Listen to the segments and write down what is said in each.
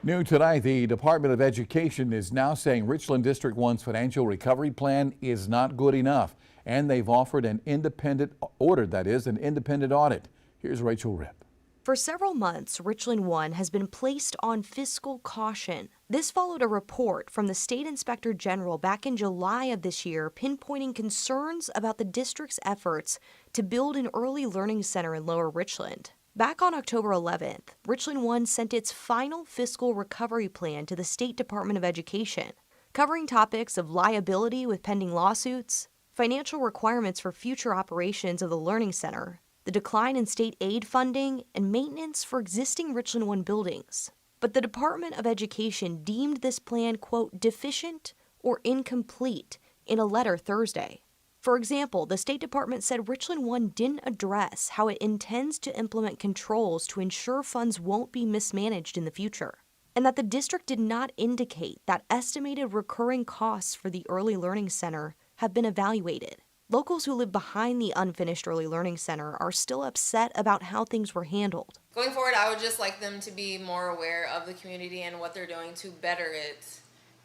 New tonight, the Department of Education is now saying Richland District 1's financial recovery plan is not good enough, and they've offered an independent audit. Here's Rachel Ripp. For several months, Richland One has been placed on fiscal caution. This followed a report from the State Inspector General back in July of this year pinpointing concerns about the district's efforts to build an early learning center in Lower Richland. Back on October 11th, Richland One sent its final fiscal recovery plan to the State Department of Education, covering topics of liability with pending lawsuits, financial requirements for future operations of the Learning Center, the decline in state aid funding, and maintenance for existing Richland One buildings. But the Department of Education deemed this plan, quote, deficient or incomplete in a letter Thursday. For example, the State Department said Richland One didn't address how it intends to implement controls to ensure funds won't be mismanaged in the future, and that the district did not indicate that estimated recurring costs for the Early Learning Center have been evaluated. Locals who live behind the unfinished Early Learning Center are still upset about how things were handled. Going forward, I would just like them to be more aware of the community and what they're doing to better it,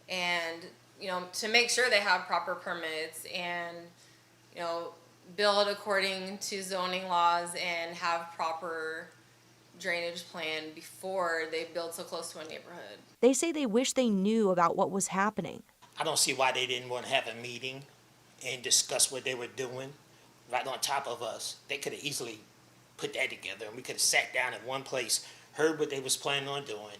and to make sure they have proper permits and build according to zoning laws and have proper drainage plan before they build so close to a neighborhood. They say they wish they knew about what was happening. I don't see why they didn't want to have a meeting and discuss what they were doing right on top of us. They could have easily put that together and we could have sat down in one place, heard what they was planning on doing,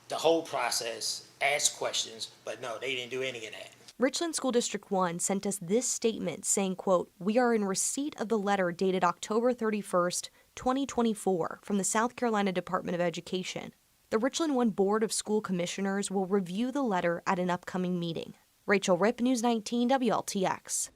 the whole process, asked questions, but no, they didn't do any of that. Richland School District 1 sent us this statement saying, quote, "We are in receipt of the letter dated October 31st, 2024 from the South Carolina Department of Education. The Richland One Board of School Commissioners will review the letter at an upcoming meeting." Rachel Ripp, News 19 WLTX.